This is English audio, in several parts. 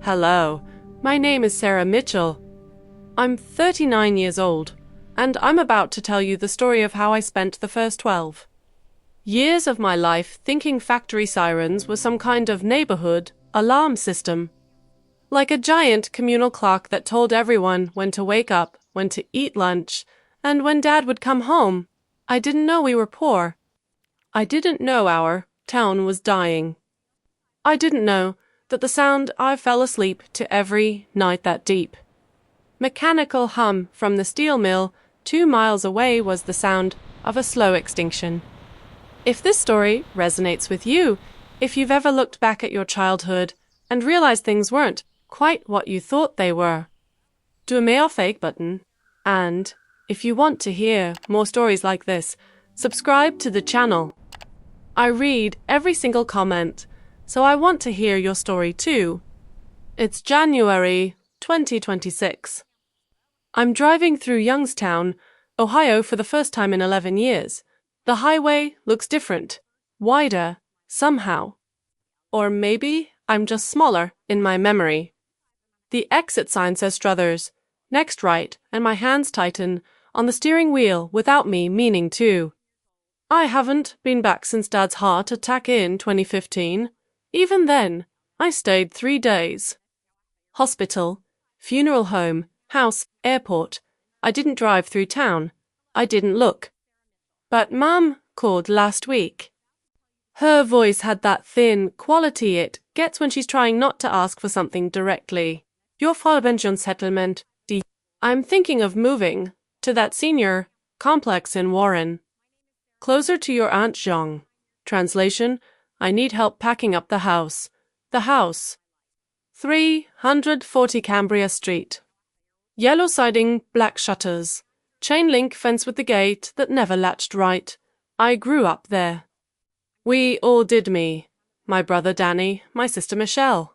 Hello, my name is Sarah Mitchell. I'm 39 years old, and I'm about to tell you the story of how I spent the first 12 years of my life thinking factory sirens were some kind of neighborhood alarm system. Like a giant communal clock that told everyone when to wake up, when to eat lunch, and when Dad would come home. I didn't know we were poor. I didn't know our town was dying. I didn't know that the sound I fell asleep to every night that deep mechanical hum from the steel mill 2 miles away was the sound of a slow extinction. If this story resonates with you, if you've ever looked back at your childhood and realized things weren't quite what you thought they were, do a me or fake button. And if you want to hear more stories like this, subscribe to the channel. I read every single comment, so I want to hear your story too. It's January 2026. I'm driving through Youngstown, Ohio for the first time in 11 years. The highway looks different, wider, somehow. Or maybe I'm just smaller in my memory. The exit sign says Struthers, next right, and my hands tighten on the steering wheel without me meaning to. I haven't been back since Dad's heart attack in 2015. Even then, I stayed 3 days. Hospital, funeral home, house, airport. I didn't drive through town. I didn't look. But Mum called last week. Her voice had that thin quality it gets when she's trying not to ask for something directly. Your Follow-pension settlement. I'm thinking of moving to that senior complex in Warren. Closer to your Aunt Zhang. Translation, I need help packing up the house. The house. 340 Cambria Street. Yellow siding, black shutters. Chain link fence with the gate that never latched right. I grew up there. We all did me. My brother Danny, my sister Michelle.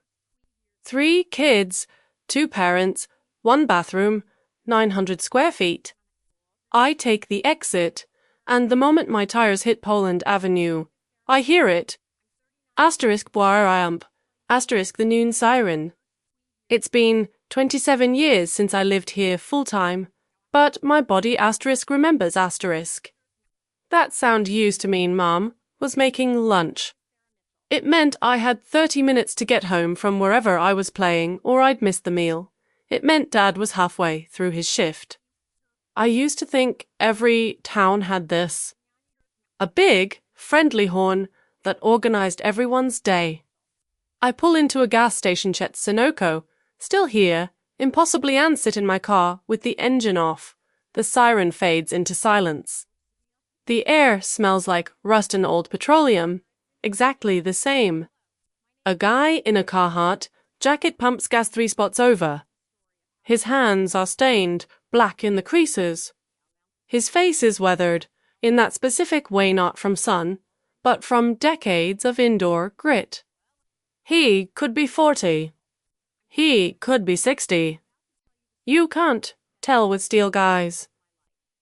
3 kids, 2 parents, 1 bathroom, 900 square feet. I take the exit, and the moment my tires hit Poland Avenue, I hear it. Asterisk boire amp, asterisk the noon siren. It's been 27 years since I lived here full-time, but my body asterisk remembers asterisk. That sound used to mean Mom was making lunch. It meant I had 30 minutes to get home from wherever I was playing or I'd miss the meal. It meant Dad was halfway through his shift. I used to think every town had this. A big, friendly horn that organized everyone's day. I pull into a gas station at Sunoco, still here, impossibly, and sit in my car with the engine off. The siren fades into silence. The air smells like rust and old petroleum, exactly the same. A guy in a Carhartt jacket pumps gas 3 spots over. His hands are stained black in the creases. His face is weathered, in that specific way not from sun, but from decades of indoor grit. He could be 40. He could be 60. You can't tell with steel guys.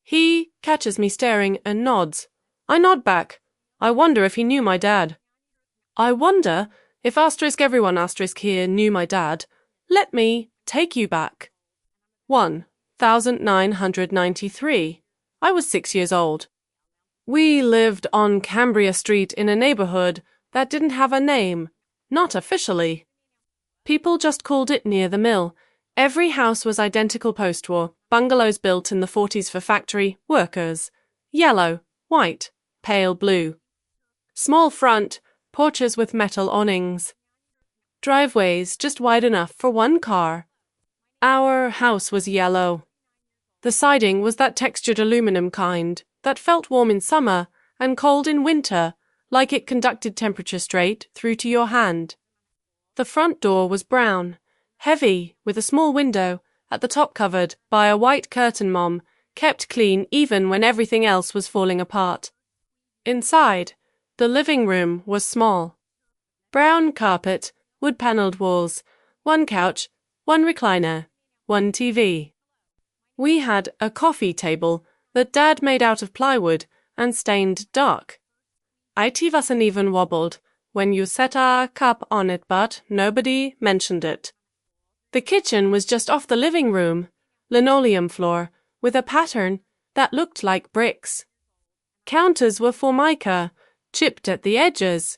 He catches me staring and nods. I nod back. I wonder if he knew my dad. I wonder if asterisk everyone asterisk here knew my dad. Let me take you back. 1993. I was 6 years old. We lived on Cambria Street in a neighborhood that didn't have a name, not officially. People just called it near the mill. Every house was identical post-war, bungalows built in the 40s for factory workers. Yellow, white, pale blue. Small front, porches with metal awnings. Driveways just wide enough for 1 car. Our house was yellow. The siding was that textured aluminum kind that felt warm in summer and cold in winter, like it conducted temperature straight through to your hand. The front door was brown, heavy, with a small window, at the top covered by a white curtain Mom kept clean even when everything else was falling apart. Inside, the living room was small. Brown carpet, wood-panelled walls, 1 couch, 1 recliner, 1 TV. We had a coffee table that Dad made out of plywood and stained dark. IT-vasen even wobbled when you set a cup on it, but nobody mentioned it. The kitchen was just off the living room, linoleum floor, with a pattern that looked like bricks. Counters were formica, chipped at the edges.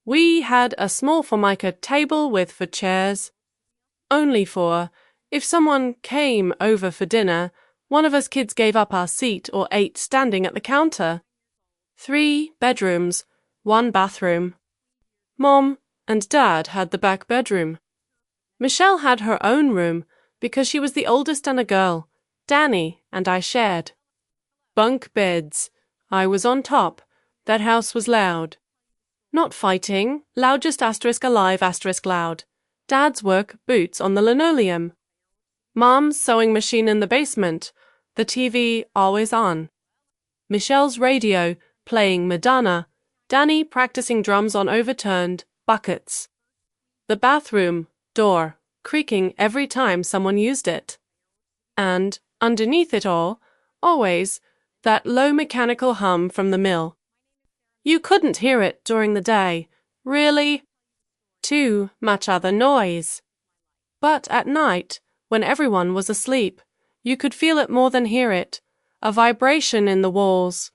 We had a small formica table with for chairs, only for, if someone came over for dinner, one of us kids gave up our seat or ate standing at the counter. 3 bedrooms, 1 bathroom. Mom and Dad had the back bedroom. Michelle had her own room because she was the oldest and a girl. Danny and I shared. Bunk beds. I was on top. That house was loud. Not fighting, loud just *alive *loud. Dad's work boots on the linoleum. Mom's sewing machine in the basement. The TV always on. Michelle's radio playing Madonna. Danny practicing drums on overturned buckets. The bathroom door creaking every time someone used it. And, underneath it all, always, that low mechanical hum from the mill. You couldn't hear it during the day, really. Too much other noise. But at night, when everyone was asleep, you could feel it more than hear it, a vibration in the walls.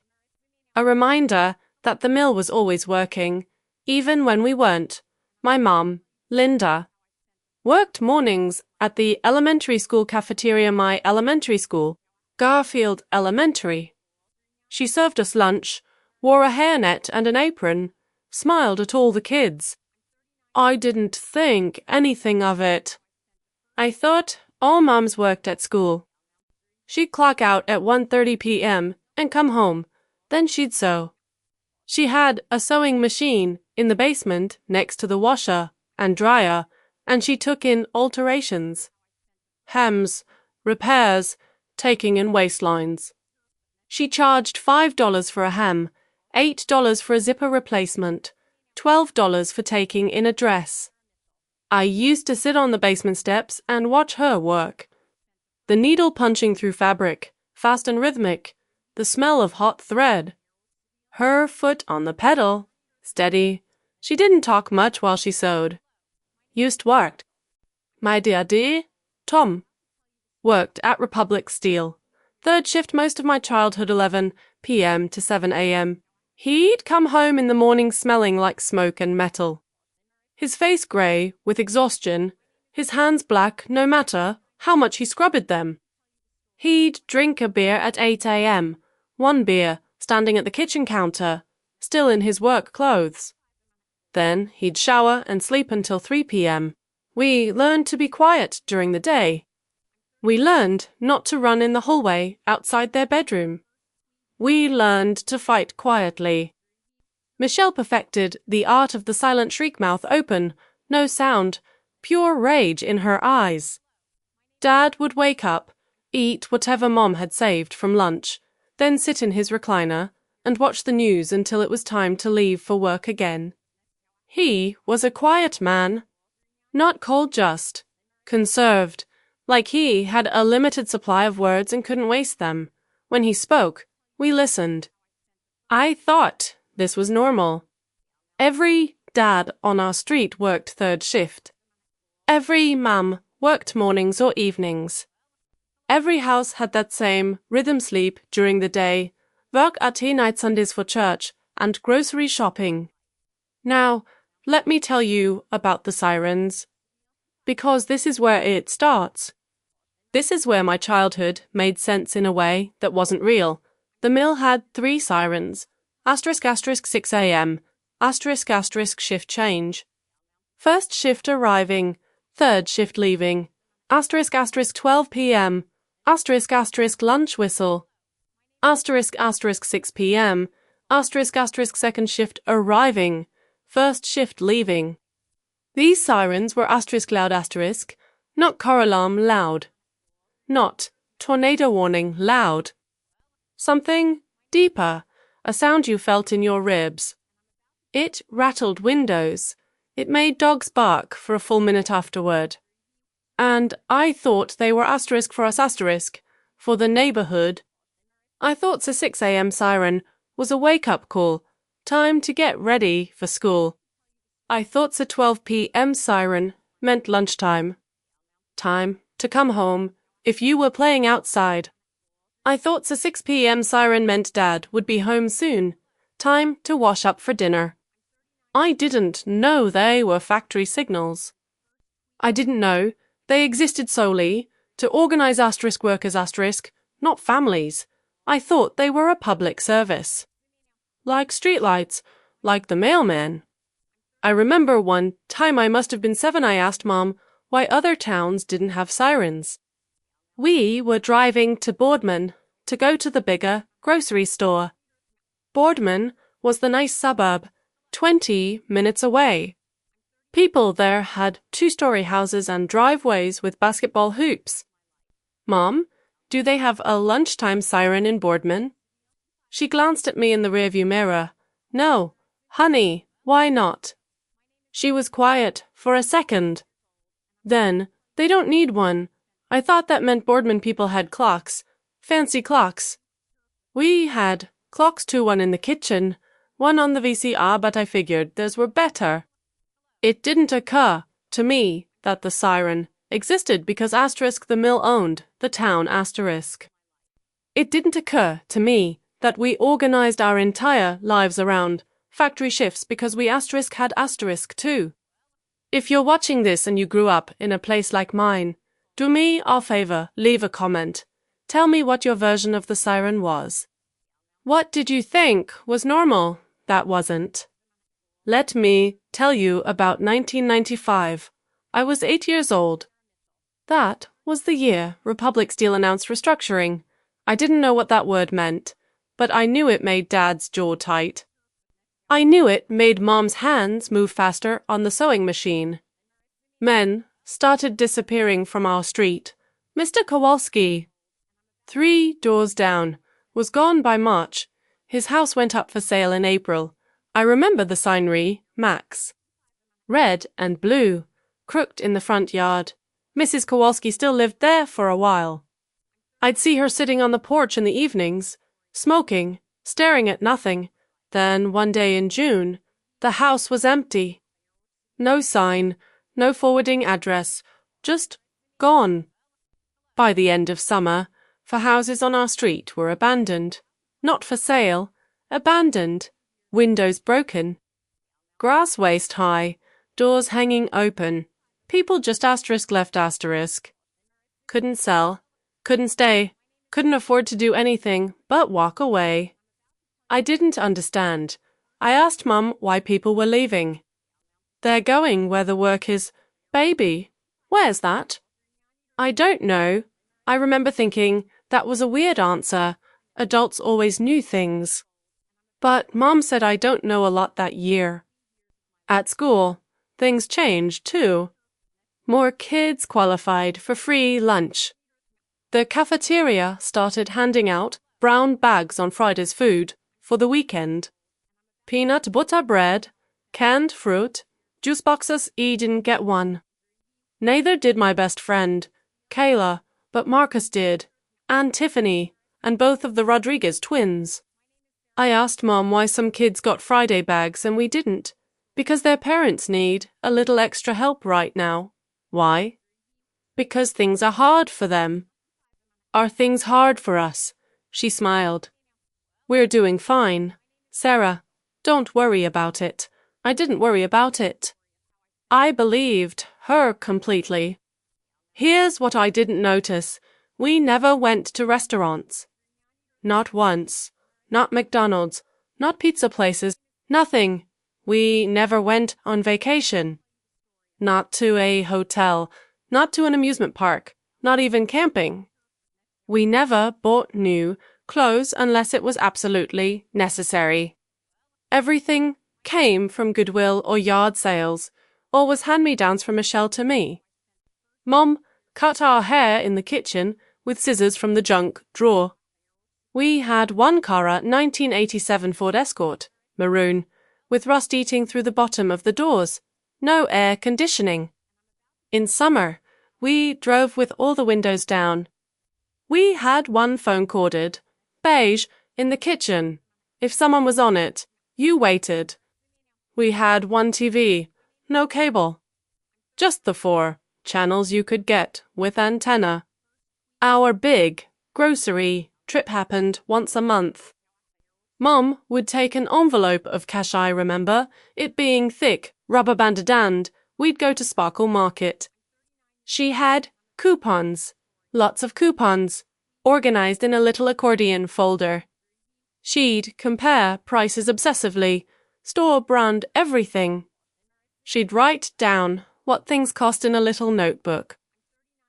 A reminder that the mill was always working, even when we weren't. My mom, Linda, worked mornings at the elementary school cafeteria, my elementary school, Garfield Elementary. She served us lunch, wore a hairnet and an apron, smiled at all the kids. I didn't think anything of it. I thought all moms worked at school. She'd clock out at 1:30 p.m. and come home, then she'd sew. She had a sewing machine in the basement next to the washer and dryer, and she took in alterations. Hems, repairs, taking in waistlines. She charged $5 for a hem, $8 for a zipper replacement, $12 for taking in a dress. I used to sit on the basement steps and watch her work. The needle punching through fabric, fast and rhythmic, the smell of hot thread. Her foot on the pedal, steady. She didn't talk much while she sewed. Used worked. My daddy, Tom, worked at Republic Steel. 3rd shift most of my childhood, 11 p.m. to 7 a.m. He'd come home in the morning smelling like smoke and metal. His face grey with exhaustion, his hands black no matter how much he scrubbed them. He'd drink a beer at 8 a.m., 1 beer, standing at the kitchen counter, still in his work clothes. Then he'd shower and sleep until 3 p.m. We learned to be quiet during the day. We learned not to run in the hallway outside their bedroom. We learned to fight quietly. Michelle perfected the art of the silent shriek, mouth open, no sound, pure rage in her eyes. Dad would wake up, eat whatever Mom had saved from lunch, then sit in his recliner and watch the news until it was time to leave for work again. He was a quiet man. Not cold, just conserved, like he had a limited supply of words and couldn't waste them. When he spoke, we listened. I thought this was normal. Every dad on our street worked 3rd shift. Every mum worked mornings or evenings. Every house had that same rhythm sleep during the day, work at night Sundays for church, and grocery shopping. Now, let me tell you about the Sirens. Because this is where it starts. This is where my childhood made sense in a way that wasn't real. The mill had 3 sirens, *** 6 a.m., ** shift change. 1st shift arriving, 3rd shift leaving, ** 12 p.m., ** lunch whistle, ** 6 p.m., ** 2nd shift arriving, 1st shift leaving. These sirens were * loud *, not car alarm loud. Not tornado warning loud. Something deeper, a sound you felt in your ribs. It rattled windows. It made dogs bark for a full minute afterward. And I thought they were * for us * for the neighborhood. I thought the 6 a.m. siren was a wake-up call, time to get ready for school. I thought the 12 p.m. siren meant lunchtime. Time to come home if you were playing outside. I thought the 6 p.m. siren meant Dad would be home soon. Time to wash up for dinner. I didn't know they were factory signals. I didn't know they existed solely to organize workers not families. I thought they were a public service. Like streetlights, like the mailman. I remember one time I must have been 7 I asked Mom why other towns didn't have sirens. We were driving to Boardman to go to the bigger grocery store. Boardman was the nice suburb, 20 minutes away. People there had 2-story houses and driveways with basketball hoops. Mom, do they have a lunchtime siren in Boardman? She glanced at me in the rearview mirror. No, honey, why not? She was quiet for a second. Then, they don't need one. I thought that meant Boardman people had clocks. Fancy clocks. We had clocks too, one in the kitchen, one on the VCR, but I figured theirs were better. It didn't occur to me that the siren existed because the mill owned the town . It didn't occur to me that we organized our entire lives around factory shifts because we had too. If you're watching this and you grew up in a place like mine, do me a favor, leave a comment. Tell me what your version of the siren was. What did you think was normal that wasn't? Let me tell you about 1995. I was 8 years old. That was the year Republic Steel announced restructuring. I didn't know what that word meant, but I knew it made Dad's jaw tight. I knew it made Mom's hands move faster on the sewing machine. Men started disappearing from our street. Mr. Kowalski, 3 doors down, was gone by March. His house went up for sale in April. I remember the signery, Max. Red and blue, crooked in the front yard. Mrs. Kowalski still lived there for a while. I'd see her sitting on the porch in the evenings, smoking, staring at nothing. Then, one day in June, the house was empty. No sign, no forwarding address, just gone. By the end of summer, the houses on our street were abandoned. Not for sale, abandoned, windows broken. Grass waist high, doors hanging open. People just left. Couldn't sell, couldn't stay, couldn't afford to do anything but walk away. I didn't understand. I asked Mum why people were leaving. They're going where the work is. Baby, where's that? I don't know. I remember thinking that was a weird answer. Adults always knew things. But Mom said I don't know a lot that year. At school, things changed too. More kids qualified for free lunch. The cafeteria started handing out brown bags on Friday's food for the weekend. Peanut butter bread, canned fruit, juice boxes. E didn't get one. Neither did my best friend, Kayla, but Marcus did, and Tiffany, and both of the Rodriguez twins. I asked Mom why some kids got Friday bags and we didn't, because their parents need a little extra help right now. Why? Because things are hard for them. Are things hard for us? She smiled. We're doing fine. Sarah, don't worry about it. I didn't worry about it. I believed her completely. Here's what I didn't notice. We never went to restaurants. Not once. Not McDonald's. Not pizza places. Nothing. We never went on vacation. Not to a hotel. Not to an amusement park. Not even camping. We never bought new clothes unless it was absolutely necessary. Everything came from Goodwill or yard sales, or was hand-me-downs from Michelle to me. Mom cut our hair in the kitchen with scissors from the junk drawer. We had one Cara 1987 Ford Escort, maroon, with rust eating through the bottom of the doors. No air conditioning. In summer, we drove with all the windows down. We had one phone corded, beige, in the kitchen. If someone was on it, you waited. We had one TV, no cable. Just the 4, channels you could get with antenna. Our big grocery trip happened once a month. Mom would take an envelope of cash, I remember, it being thick, rubber-banded, and we'd go to Sparkle Market. She had coupons, lots of coupons, organized in a little accordion folder. She'd compare prices obsessively, store brand everything. She'd write down what things cost in a little notebook.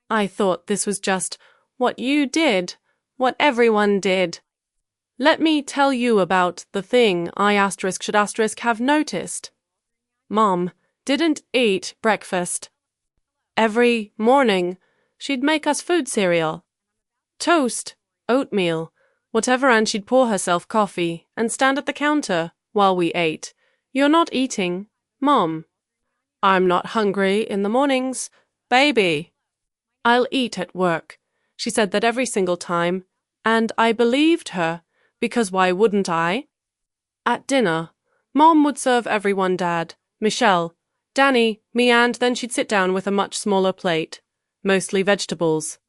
I thought this was just what you did, what everyone did. Let me tell you about the thing I should have noticed. Mom didn't eat breakfast. Every morning, she'd make us food cereal, toast, oatmeal, whatever, and she'd pour herself coffee and stand at the counter while we ate. You're not eating, Mom. I'm not hungry in the mornings, baby. I'll eat at work. She said that every single time, and I believed her, because why wouldn't I? At dinner, Mom would serve everyone Dad, Michelle, Danny, me, and then she'd sit down with a much smaller plate, mostly vegetables.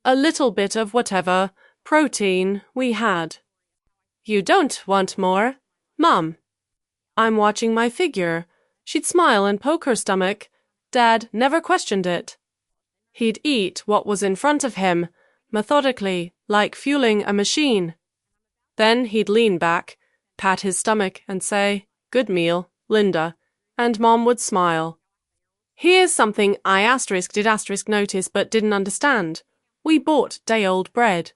A little bit of whatever protein we had. You don't want more, Mom? I'm watching my figure. She'd smile and poke her stomach. Dad never questioned it. He'd eat what was in front of him, methodically, like fueling a machine. Then he'd lean back, pat his stomach, and say, "Good meal, Linda," and Mom would smile. Here's something I did notice but didn't understand. We bought day-old bread.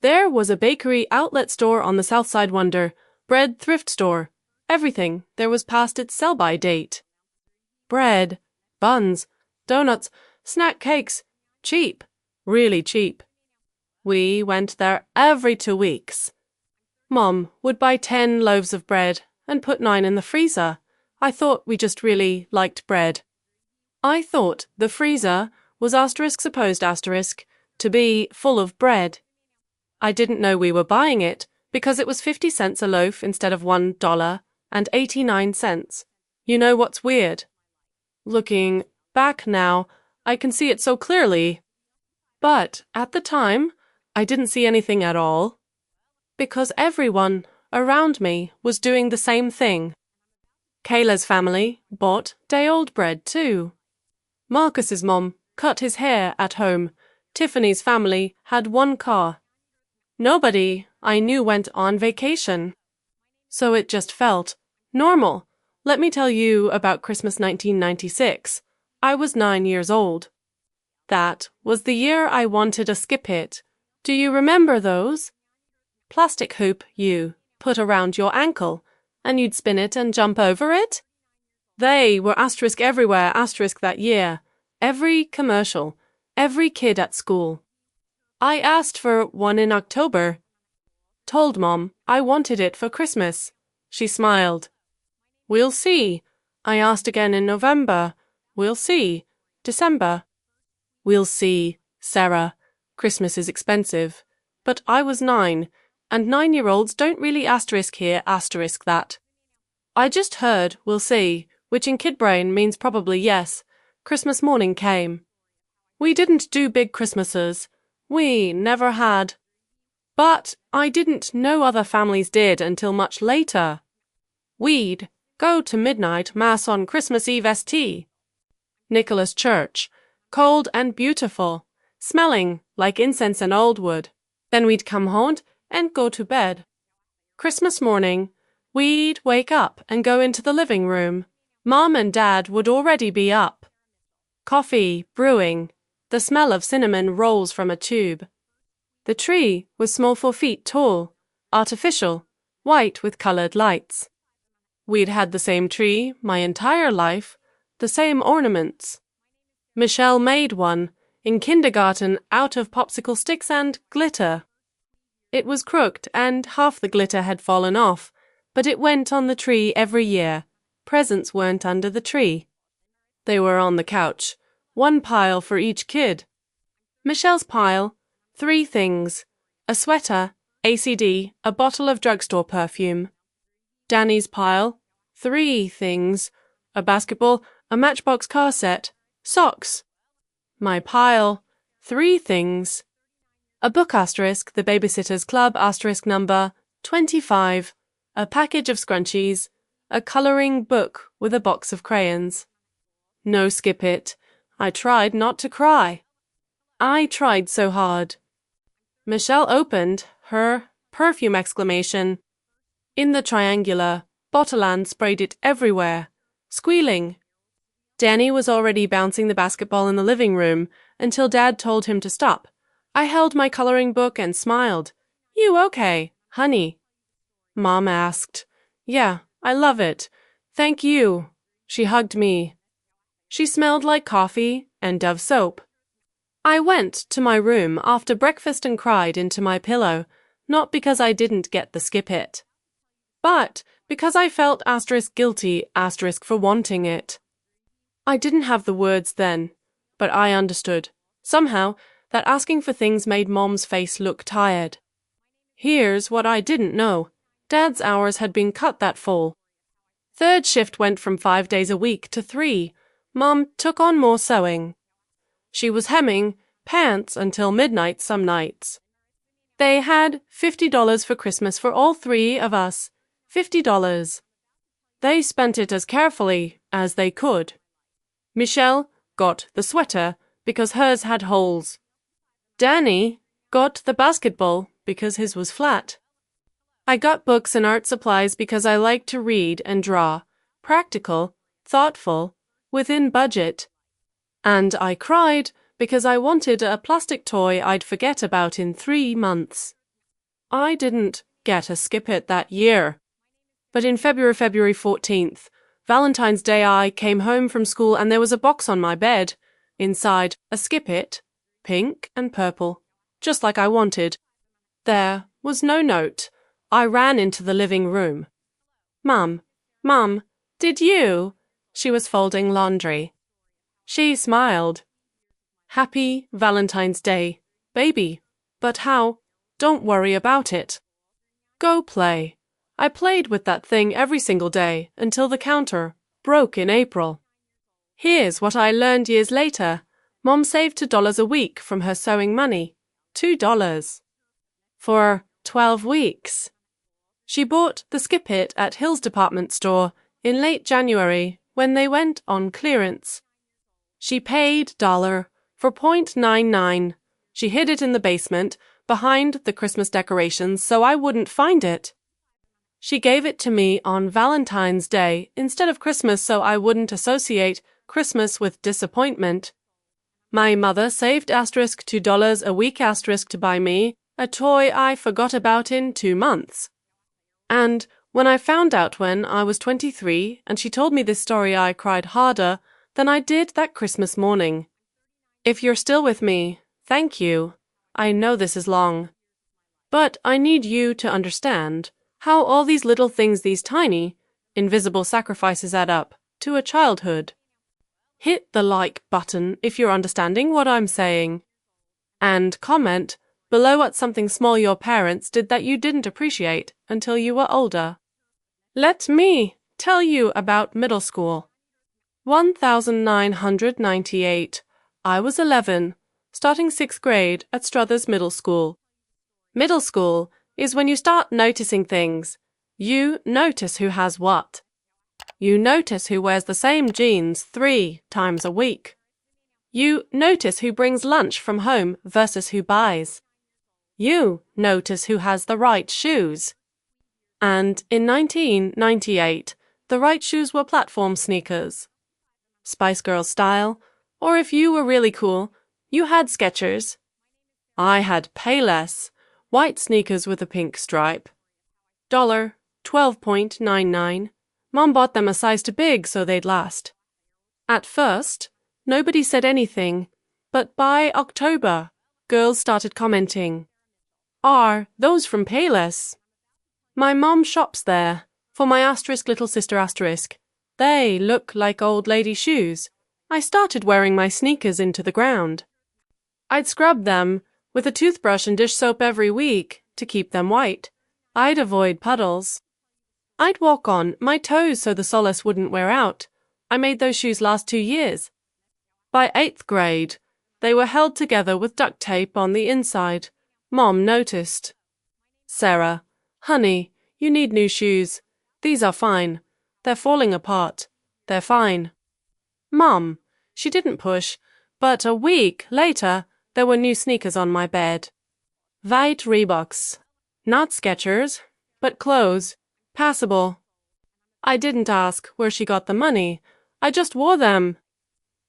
There was a bakery outlet store on the South Side Wonder, bread thrift store. Everything there was past its sell-by date. Bread, buns, donuts, snack cakes, cheap, really cheap. We went there every 2 weeks. Mom would buy 10 loaves of bread and put 9 in the freezer. I thought we just really liked bread. I thought the freezer was supposed to be full of bread. I didn't know we were buying it because it was 50 cents a loaf instead of $1.89. You know what's weird? Looking back now, I can see it so clearly. But at the time, I didn't see anything at all. Because everyone around me was doing the same thing. Kayla's family bought day-old bread too. Marcus's mom cut his hair at home. Tiffany's family had 1 car. Nobody I knew went on vacation. So it just felt normal. Let me tell you about Christmas 1996. I was 9 years old. That was the year I wanted a skip hit. Do you remember those? Plastic hoop you put around your ankle, and you'd spin it and jump over it? They were everywhere that year. Every commercial, every kid at school. I asked for one in October. Told Mom I wanted it for Christmas. She smiled. We'll see. I asked again in November. We'll see. December. We'll see, Sarah. Christmas is expensive. But I was 9. And 9-year-olds don't really that. I just heard, we'll see, which in kid brain means probably yes. Christmas morning came. We didn't do big Christmases. We never had. But I didn't know other families did until much later. We'd go to midnight mass on Christmas Eve St. Nicholas Church, cold and beautiful, smelling like incense and old wood. Then we'd come home and go to bed. Christmas morning, we'd wake up and go into the living room. Mom and Dad would already be up. Coffee brewing. The smell of cinnamon rolls from a tube. The tree was small 4 feet tall, artificial, white with colored lights. We'd had the same tree my entire life, the same ornaments. Michelle made one in kindergarten out of popsicle sticks and glitter. It was crooked and half the glitter had fallen off, but it went on the tree every year. Presents weren't under the tree. They were on the couch, 1 pile for each kid. Michelle's pile, 3 things: a sweater, ACD, a bottle of drugstore perfume. Danny's pile, 3 things: a basketball, a Matchbox car set, socks, My pile, 3 things. A book asterisk, the Babysitters Club asterisk number 25, a package of scrunchies, a colouring book with a box of crayons. No skip it. I tried not to cry. I tried so hard. Michelle opened her perfume exclamation. In the triangular, Bottleland sprayed it everywhere, squealing. Danny was already bouncing the basketball in the living room until Dad told him to stop. I held my colouring book and smiled. You okay, honey? Mom asked. Yeah, I love it. Thank you. She hugged me. She smelled like coffee and Dove soap. I went to my room after breakfast and cried into my pillow, not because I didn't get the skip it, but because I felt guilty for wanting it. I didn't have the words then, but I understood, somehow, that asking for things made Mom's face look tired. Here's what I didn't know. Dad's hours had been cut that fall. 3rd shift went from 5 days a week to 3. Mom took on more sewing. She was hemming pants until midnight some nights. They had $50 for Christmas for all 3 of us. $50. They spent it as carefully as they could. Michelle got the sweater because hers had holes. Danny got the basketball because his was flat. I got books and art supplies because I like to read and draw, practical, thoughtful, within budget. And I cried because I wanted a plastic toy I'd forget about in 3 months. I didn't get a skip it that year. But in February 14th, Valentine's Day, I came home from school and there was a box on my bed. Inside, a skip it, pink and purple, just like I wanted. There was no note. I ran into the living room. Mum, did you? She was folding laundry. She smiled. Happy Valentine's Day, baby. But how? Don't worry about it. Go play. I played with that thing every single day until the counter broke in April. Here's what I learned years later. Mom saved $2 a week from her sewing money. $2. For 12 weeks. She bought the skip it at Hill's department store in late January when they went on clearance. She paid $1 for .99. She hid it in the basement behind the Christmas decorations so I wouldn't find it. She gave it to me on Valentine's Day instead of Christmas so I wouldn't associate Christmas with disappointment. My mother saved $2 a week to buy me a toy I forgot about in 2 months. And when I found out when I was 23 and she told me this story, I cried harder than I did that Christmas morning. If you're still with me, thank you. I know this is long. But I need you to understand how all these little things, these tiny, invisible sacrifices add up to a childhood. Hit the like button if you're understanding what I'm saying. And comment below what something small your parents did that you didn't appreciate until you were older. Let me tell you about middle school. 1998. I was 11, starting 6th grade at Struthers Middle School. Middle school is when you start noticing things. You notice who has what. You notice who wears the same jeans 3 times a week. You notice who brings lunch from home versus who buys. You notice who has the right shoes. And in 1998, the right shoes were platform sneakers. Spice Girls style, or if you were really cool, you had Skechers. I had Payless, white sneakers with a pink stripe. $12.99. Mom bought them a size too big so they'd last. At first, nobody said anything, but by October, girls started commenting. Are those from Payless? My mom shops there, for my little sister . They look like old lady shoes. I started wearing my sneakers into the ground. I'd scrub them with a toothbrush and dish soap every week to keep them white. I'd avoid puddles. I'd walk on my toes so the solace wouldn't wear out. I made those shoes last 2 years. By 8th grade, They were held together with duct tape on the inside. Mom noticed. Sarah, honey, you need new shoes. These are fine. They're falling apart. They're fine. Mom, she didn't push, but a week later, there were new sneakers on my bed. White Reeboks. Not Skechers, but clothes. Passable. I didn't ask where she got the money. I just wore them.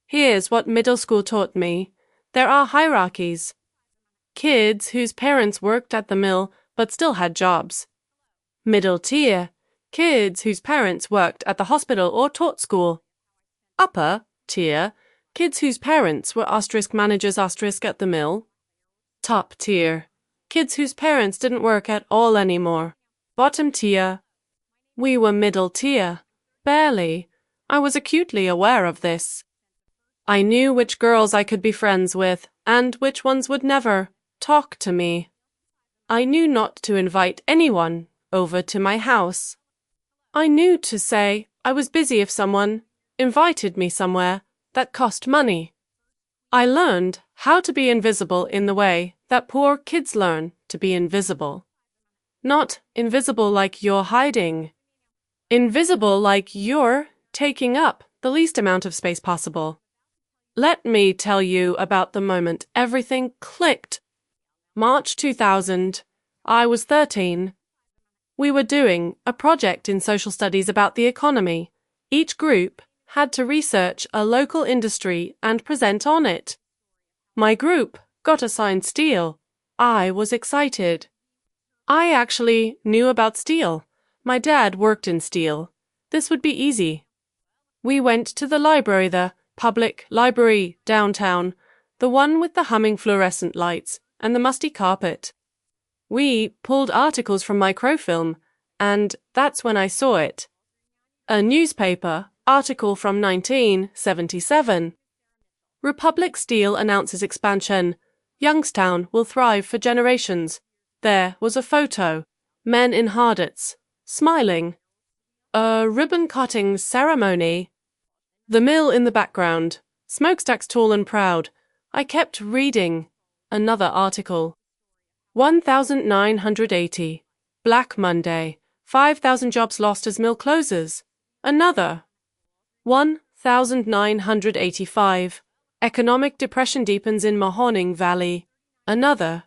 Here's what middle school taught me. There are hierarchies. Kids whose parents worked at the mill but still had jobs. Middle tier. Kids whose parents worked at the hospital or taught school. Upper tier. Kids whose parents were *managers* at the mill. Top tier. Kids whose parents didn't work at all anymore. Bottom tier. We were middle tier. Barely. I was acutely aware of this. I knew which girls I could be friends with and which ones would never talk to me. I knew not to invite anyone over to my house. I knew to say I was busy if someone invited me somewhere that cost money. I learned how to be invisible in the way that poor kids learn to be invisible. Not invisible like you're hiding. Invisible like you're taking up the least amount of space possible. Let me tell you about the moment everything clicked. March 2000. I was 13. We were doing a project in social studies about the economy. Each group had to research a local industry and present on it. My group got assigned steel. I was excited. I actually knew about steel. My dad worked in steel. This would be easy. We went to the library, the public library downtown, the one with the humming fluorescent lights and the musty carpet. We pulled articles from microfilm, and that's when I saw it. A newspaper article from 1977. Republic Steel announces expansion. Youngstown will thrive for generations. There was a photo. Men in hardats, smiling. A ribbon-cutting ceremony. The mill in the background. Smokestacks tall and proud. I kept reading. Another article. 1980. Black Monday. 5,000 jobs lost as mill closes. Another. 1985. Economic depression deepens in Mahoning Valley. Another.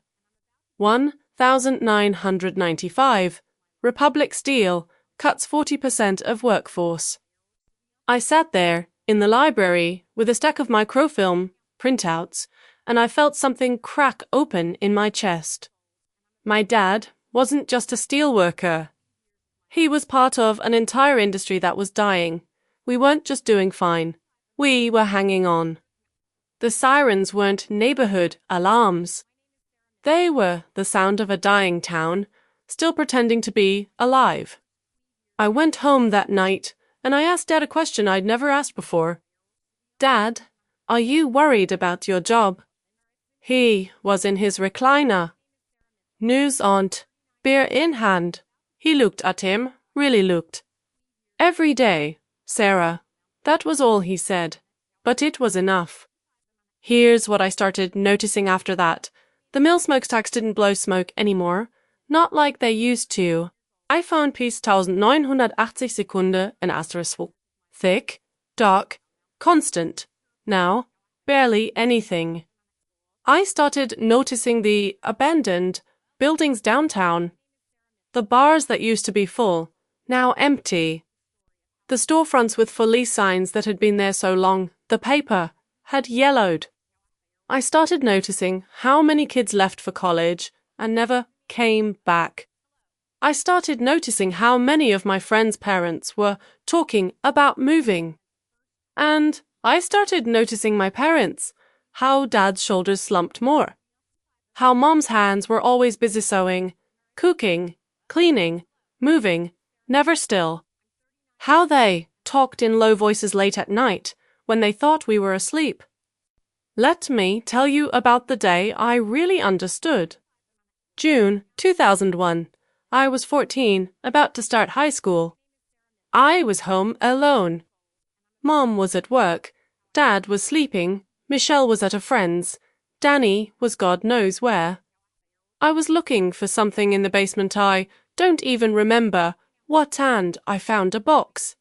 1995. Republic Steel cuts 40% of workforce. I sat there in the library with a stack of microfilm printouts, and I felt something crack open in my chest. My dad wasn't just a steel worker. He was part of an entire industry that was dying. We weren't just doing fine. We were hanging on. The sirens weren't neighborhood alarms. They were the sound of a dying town, still pretending to be alive. I went home that night, and I asked Dad a question I'd never asked before. Dad, are you worried about your job? He was in his recliner. News on, beer in hand. He looked at him, really looked. Every day, Sarah. That was all he said, but it was enough. Here's what I started noticing after that. The mill smokestacks didn't blow smoke anymore, not like they used to. I found piece 1980 Sekunde and asterisk. Thick, dark, constant. Now, barely anything. I started noticing the abandoned buildings downtown. The bars that used to be full, now empty. The storefronts with for lease signs that had been there so long, the paper, had yellowed. I started noticing how many kids left for college and never came back. I started noticing how many of my friends' parents were talking about moving. And I started noticing my parents, how Dad's shoulders slumped more. How Mom's hands were always busy sewing, cooking, cleaning, moving, never still. How they talked in low voices late at night when they thought we were asleep. Let me tell you about the day I really understood. June 2001. I was 14, about to start high school. I was home alone. Mom was at work. Dad was sleeping, Michelle was at a friend's. Danny was God knows where. I was looking for something in the basement. I don't even remember what, and I found a box.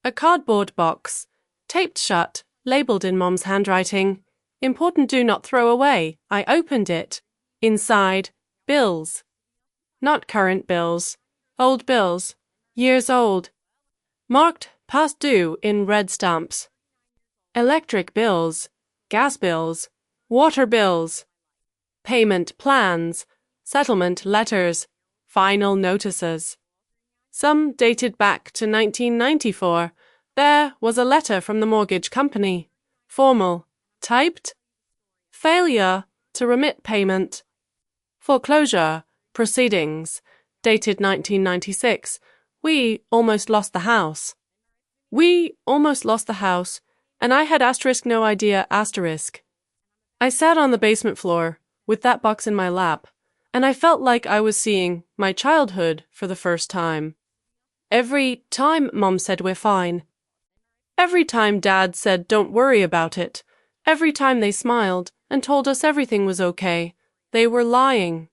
A cardboard box, taped shut, labelled in Mom's handwriting. Important, do not throw away. I opened it. Inside, bills. Not current bills. Old bills. Years old. Marked past due in red stamps. Electric bills. Gas bills. Water bills. Payment plans. Settlement letters. Final notices. Some dated back to 1994. There was a letter from the mortgage company. Formal. Typed. Failure to remit payment. Foreclosure. Proceedings. Dated 1996. We almost lost the house. We almost lost the house, and I had asterisk no idea asterisk. I sat on the basement floor with that box in my lap, and I felt like I was seeing my childhood for the first time. Every time Mom said we're fine. Every time Dad said don't worry about it. Every time they smiled and told us everything was okay, they were lying.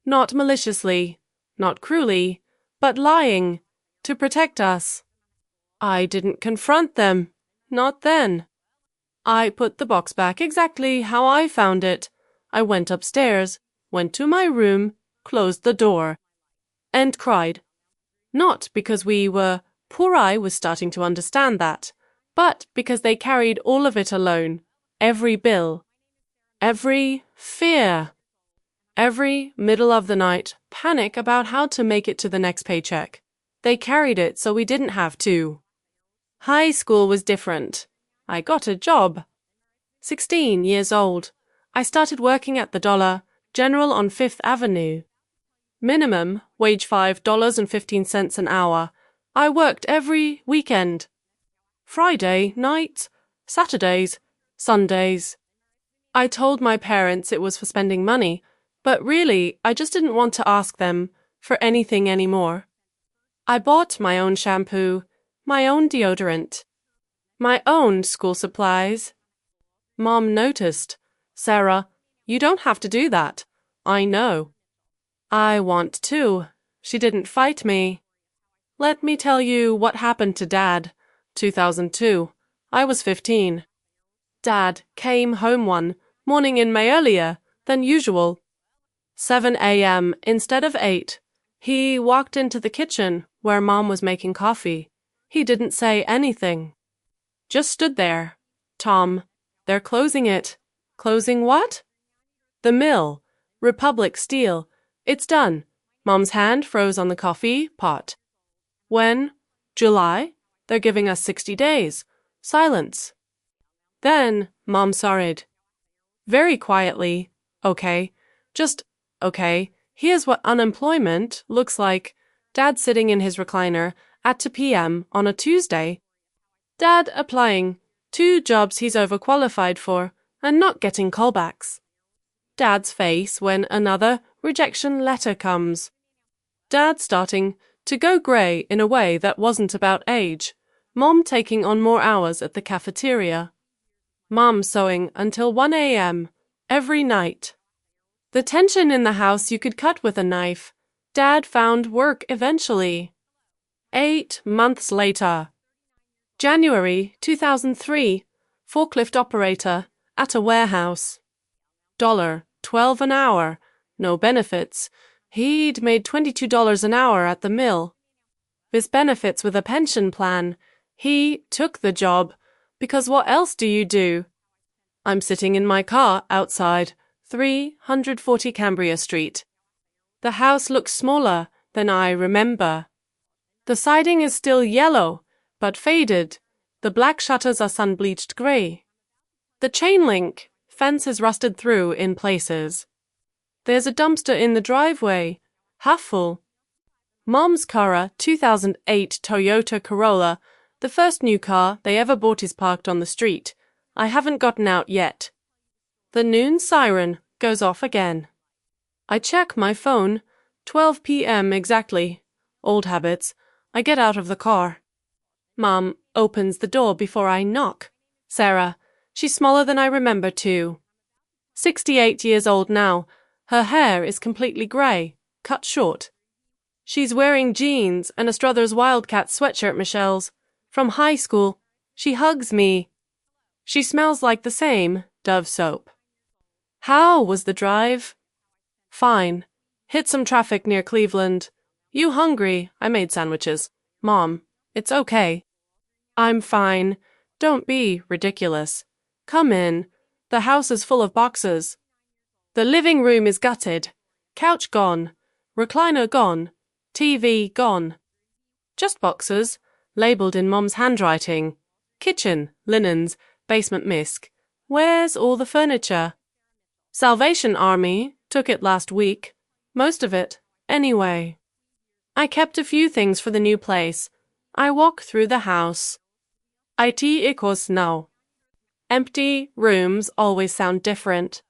Not maliciously, not cruelly, but lying to protect us. I didn't confront them, not then. I put the box back exactly how I found it. I went upstairs, went to my room, closed the door, and cried. Not because we were, poor I was starting to understand that, but because they carried all of it alone, every bill, every fear, every middle of the night panic about how to make it to the next paycheck. They carried it so we didn't have to. High school was different. I got a job. 16 years old. I started working at the Dollar General on 5th Avenue. Minimum wage $5.15 an hour. I worked every weekend. Friday nights, Saturdays, Sundays. I told my parents it was for spending money, but really I just didn't want to ask them for anything anymore. I bought my own shampoo, my own deodorant, my own school supplies. Mom noticed. Sarah, you don't have to do that. I know. I want to. She didn't fight me. Let me tell you what happened to Dad. 2002. I was 15. Dad came home one morning in May earlier than usual. 7 a.m. instead of 8. He walked into the kitchen where Mom was making coffee. He didn't say anything. Just stood there. Tom, they're closing it. Closing what? The mill. Republic Steel. It's done. Mom's hand froze on the coffee pot. When? July? They're giving us 60 days. Silence. Then Mom sorried. Very quietly. Okay. Just, okay. Here's what unemployment looks like. Dad sitting in his recliner at 2 p.m. on a Tuesday. Dad applying 2 jobs he's overqualified for and not getting callbacks. Dad's face when another rejection letter comes. Dad starting to go grey in a way that wasn't about age. Mom taking on more hours at the cafeteria. Mom sewing until 1 a.m. every night. The tension in the house you could cut with a knife. Dad found work eventually. 8 months later. January 2003. Forklift operator at a warehouse. $12 an hour. No benefits. He'd made $22 an hour at the mill. With benefits with a pension plan. He took the job, because what else do you do? I'm sitting in my car outside 340 Cambria Street. The house looks smaller than I remember. The siding is still yellow, but faded. The black shutters are sun-bleached grey. The chain-link fence is rusted through in places. There's a dumpster in the driveway, half full. Mom's car, 2008 Toyota Corolla, the first new car they ever bought, is parked on the street. I haven't gotten out yet. The noon siren goes off again. I check my phone. 12 p.m. exactly. Old habits. I get out of the car. Mom opens the door before I knock. Sarah, She's smaller than I remember too. 68 years old now. Her hair is completely grey, cut short. She's wearing jeans and a Struthers Wildcat sweatshirt, Michelle's, from high school. She hugs me. She smells like the same Dove soap. How was the drive? Fine. Hit some traffic near Cleveland. You hungry? I made sandwiches. Mom, it's okay. I'm fine. Don't be ridiculous. Come in. The house is full of boxes. The living room is gutted. Couch gone. Recliner gone. TV gone. Just boxes, labelled in Mom's handwriting. Kitchen, linens, basement misc. Where's all the furniture? Salvation Army took it last week. Most of it, anyway. I kept a few things for the new place. I walk through the house. IT equals now. Empty rooms always sound different.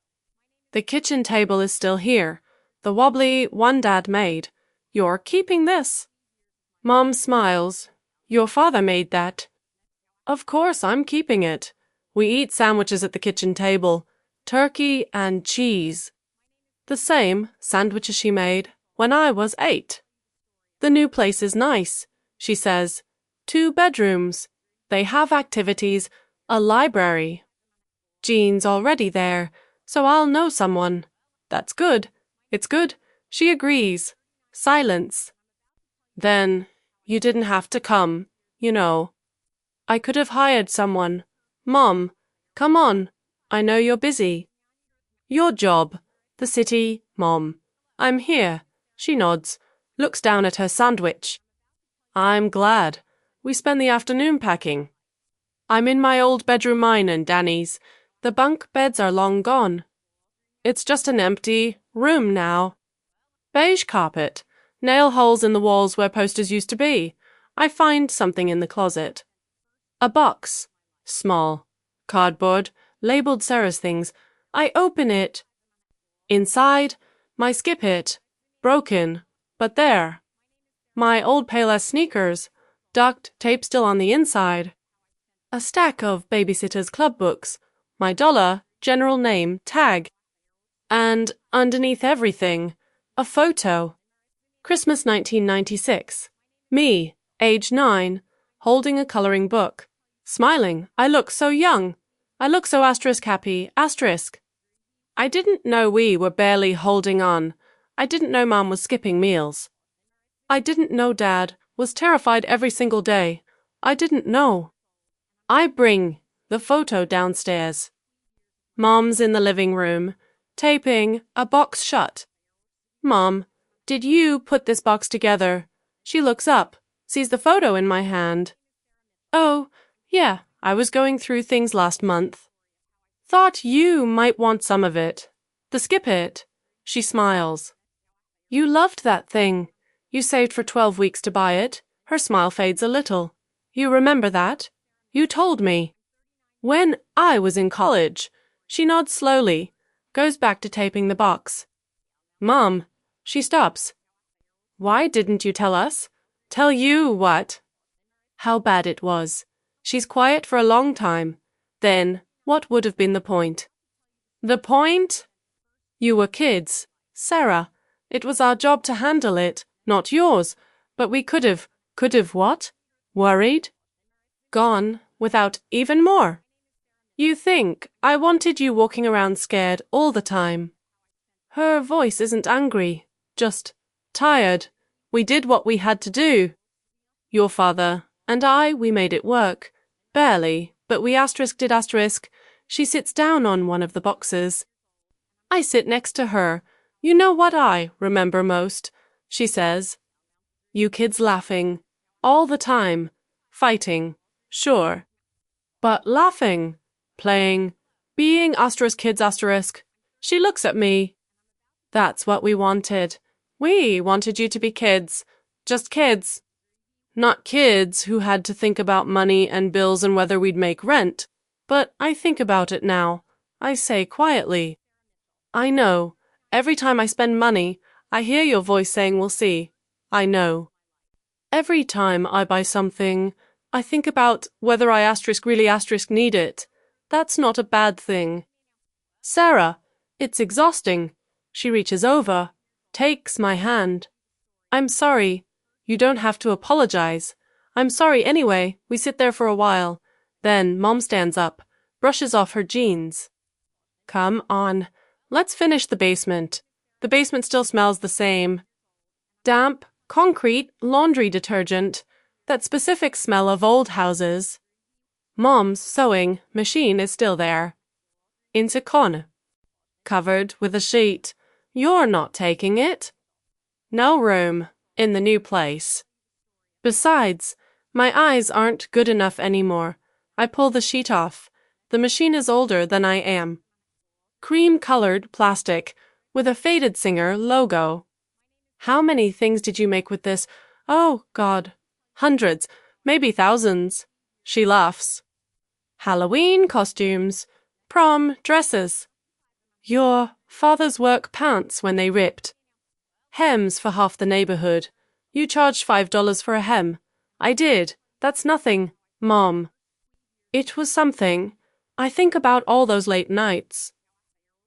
The kitchen table is still here. The wobbly one Dad made. You're keeping this. Mom smiles. Your father made that. Of course I'm keeping it. We eat sandwiches at the kitchen table. Turkey and cheese. The same sandwiches she made when I was 8. The new place is nice, she says. 2 bedrooms. They have activities, a library. Jean's already there, so I'll know someone. That's good. It's good. She agrees. Silence. Then, you didn't have to come, you know. I could have hired someone. Mom, come on. I know you're busy. Your job. The city, Mom. I'm here. She nods, looks down at her sandwich. I'm glad. We spend the afternoon packing. I'm in my old bedroom, mine and Danny's. The bunk beds are long gone. It's just an empty room now. Beige carpet, nail holes in the walls where posters used to be. I find something in the closet. A box, small, cardboard, labelled Sarah's things. I open it. Inside, my skip it, broken, but there. My old Payless sneakers, ducked, tape still on the inside. A stack of Babysitter's Club books, my dollar, general name, tag. And underneath everything, a photo. Christmas 1996. Me, age 9, holding a colouring book. Smiling, I look so young. I look so *happy, *. I didn't know we were barely holding on. I didn't know Mum was skipping meals. I didn't know Dad was terrified every single day. I didn't know. I bring the photo downstairs. Mom's in the living room, taping a box shut. Mom, did you put this box together? She looks up, sees the photo in my hand. Oh, yeah, I was going through things last month. Thought you might want some of it. The skip it. She smiles. You loved that thing. You saved for 12 weeks to buy it. Her smile fades a little. You remember that? You told me. When I was in college. She nods slowly, goes back to taping the box. Mom, she stops. Why didn't you tell us? Tell you what? How bad it was. She's quiet for a long time. Then, what would have been the point? The point? You were kids, Sarah. It was our job to handle it, not yours. But we could have what? Worried? Gone without even more. You think I wanted you walking around scared all the time. Her voice isn't angry, just tired. We did what we had to do. Your father and I, we made it work. Barely, but we did. She sits down on one of the boxes. I sit next to her. You know what I remember most, she says. You kids laughing, all the time, fighting, sure. But laughing, playing, being kids. She looks at me. That's what we wanted. We wanted you to be kids, just kids. Not kids who had to think about money and bills and whether we'd make rent. But I think about it now. I say quietly. I know. Every time I spend money, I hear your voice saying we'll see. I know. Every time I buy something, I think about whether I really need it. That's not a bad thing. Sarah, it's exhausting. She reaches over, takes my hand. I'm sorry. You don't have to apologize. I'm sorry anyway. We sit there for a while. Then Mom stands up, brushes off her jeans. Come on, let's finish the basement. The basement still smells the same. Damp, concrete, laundry detergent. That specific smell of old houses. Mom's sewing machine is still there. Inte kon. Covered with a sheet. You're not taking it. No room in the new place. Besides, my eyes aren't good enough anymore. I pull the sheet off. The machine is older than I am. Cream-colored plastic with a Faded Singer logo. How many things did you make with this? Oh, God. Hundreds, maybe thousands. She laughs. Halloween costumes, prom dresses. Your father's work pants when they ripped. Hems for half the neighborhood. You charged $5 for a hem. I did. That's nothing, Mom. It was something. I think about all those late nights.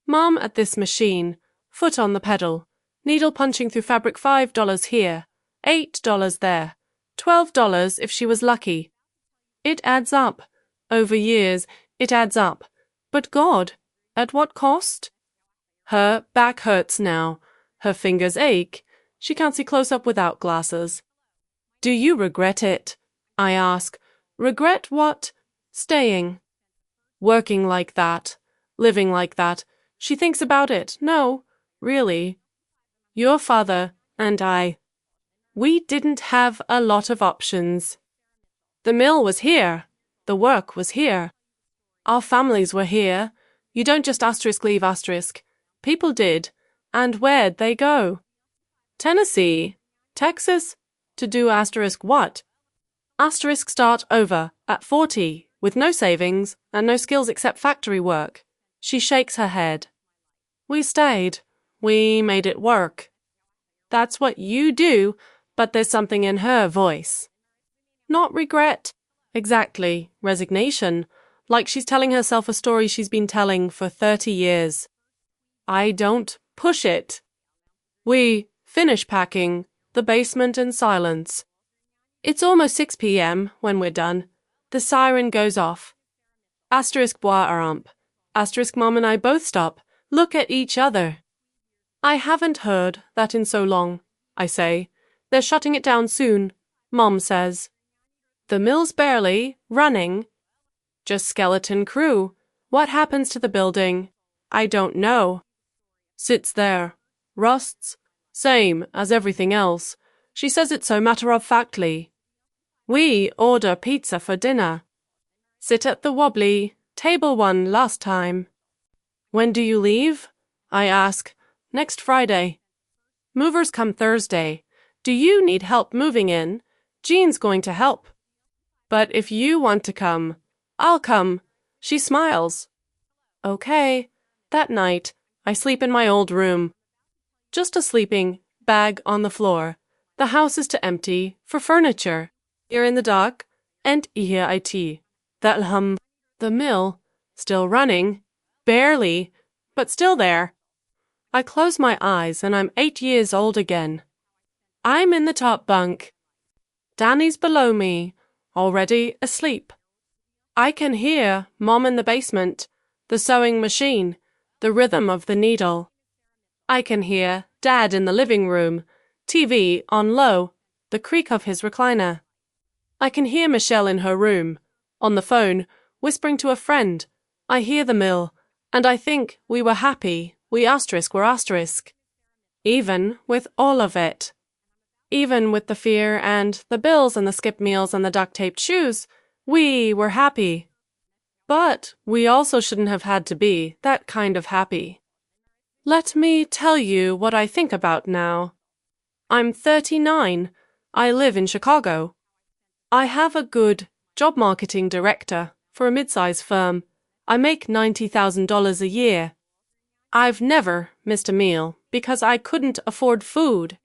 Mom at this machine, foot on the pedal, needle punching through fabric $5 here, $8 there, $12 if she was lucky. It adds up. Over years, it adds up. But God, at what cost? Her back hurts now. Her fingers ache. She can't see close up without glasses. Do you regret it? I ask. Regret what? Staying. Working like that. Living like that. She thinks about it. No, really. Your father and I. We didn't have a lot of options. The mill was here. The work was here. Our families were here. You don't just leave . People did. And where'd they go? Tennessee. Texas? To do what? Start over at 40 with no savings and no skills except factory work. She shakes her head. We stayed. We made it work. That's what you do, but there's something in her voice. Not regret. Exactly. Resignation. Like she's telling herself a story she's been telling for 30 years. I don't push it. We finish packing the basement in silence. It's almost 6 p.m. when we're done. The siren goes off. Bois are up. Mom and I both stop, look at each other. I haven't heard that in so long, I say. They're shutting it down soon, Mom says. The mill's barely running. Just skeleton crew. What happens to the building? I don't know. Sits there. Rusts. Same as everything else. She says it so matter-of-factly. We order pizza for dinner. Sit at the wobbly. Table 1 last time. When do you leave? I ask. Next Friday. Movers come Thursday. Do you need help moving in? Jean's going to help. But if you want to come, I'll come. She smiles. Okay. That night, I sleep in my old room. Just a sleeping bag on the floor. The house is too empty for furniture. You're in the dark, and here it. That the mill, still running, barely, but still there. I close my eyes and I'm 8 years old again. I'm in the top bunk. Danny's below me, already asleep. I can hear Mom in the basement, the sewing machine, the rhythm of the needle. I can hear Dad in the living room, TV on low, the creak of his recliner. I can hear Michelle in her room, on the phone, whispering to a friend. I hear the mill, and I think we were happy, were asterisk. Even with all of it. Even with the fear and the bills and the skip meals and the duct-taped shoes, we were happy. But we also shouldn't have had to be that kind of happy. Let me tell you what I think about now. I'm 39. I live in Chicago. I have a good job marketing director for a mid-size firm. I make $90,000 a year. I've never missed a meal because I couldn't afford food.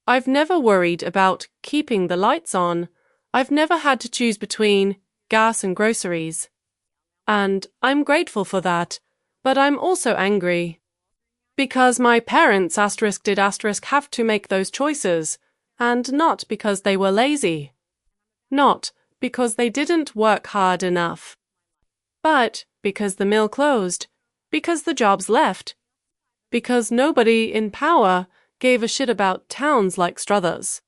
I've never worried about keeping the lights on. I've never had to choose between gas and groceries. And I'm grateful for that, but I'm also angry. Because my parents did have to make those choices, and not because they were lazy. Not because they didn't work hard enough. But because the mill closed, because the jobs left, because nobody in power gave a shit about towns like Struthers.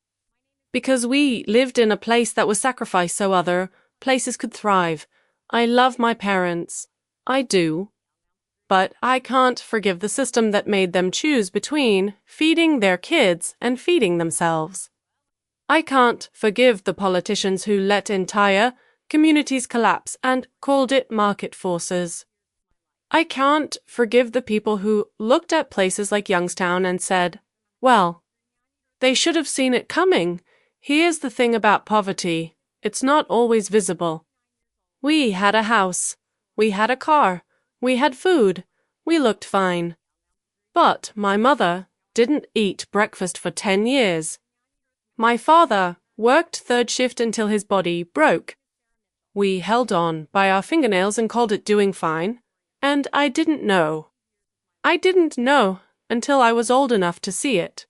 Because we lived in a place that was sacrificed so other places could thrive. I love my parents. I do. But I can't forgive the system that made them choose between feeding their kids and feeding themselves. I can't forgive the politicians who let entire communities collapse and called it market forces. I can't forgive the people who looked at places like Youngstown and said, well, they should have seen it coming. Here's the thing about poverty. It's not always visible. We had a house. We had a car. We had food. We looked fine. But my mother didn't eat breakfast for 10 years. My father worked third shift until his body broke. We held on by our fingernails and called it doing fine. And I didn't know. I didn't know until I was old enough to see it.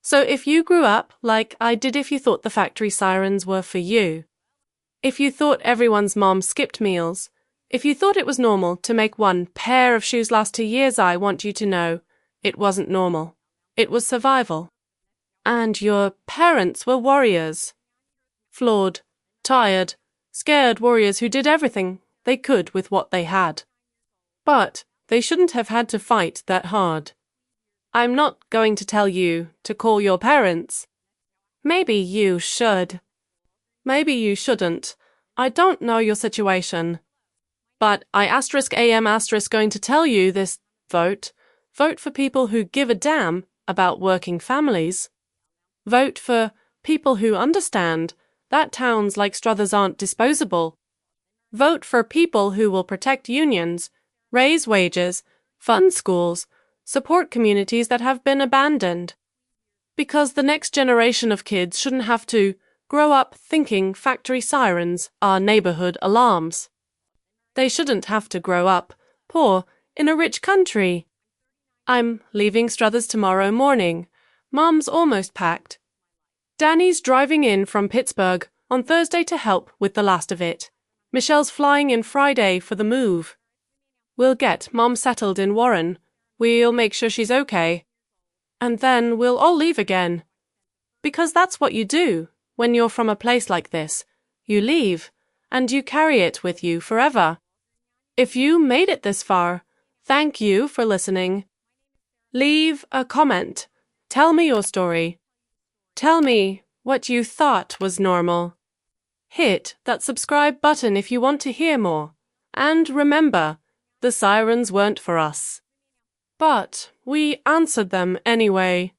So if you grew up like I did, if you thought the factory sirens were for you, if you thought everyone's mom skipped meals, if you thought it was normal to make one pair of shoes last 2 years, I want you to know it wasn't normal. It was survival. And your parents were warriors. Flawed, tired, scared warriors who did everything they could with what they had. But they shouldn't have had to fight that hard. I'm not going to tell you to call your parents. Maybe you should. Maybe you shouldn't. I don't know your situation. But I am going to tell you this vote. Vote for people who give a damn about working families. Vote for people who understand that towns like Struthers aren't disposable. Vote for people who will protect unions, raise wages, fund schools, support communities that have been abandoned. Because the next generation of kids shouldn't have to grow up thinking factory sirens are neighborhood alarms. They shouldn't have to grow up poor in a rich country. I'm leaving Struthers tomorrow morning. Mom's almost packed. Danny's driving in from Pittsburgh on Thursday to help with the last of it. Michelle's flying in Friday for the move. We'll get Mom settled in Warren. We'll make sure she's okay. And then we'll all leave again. Because that's what you do when you're from a place like this. You leave, and you carry it with you forever. If you made it this far, thank you for listening. Leave a comment. Tell me your story. Tell me what you thought was normal. Hit that subscribe button if you want to hear more. And remember, the sirens weren't for us. But we answered them anyway.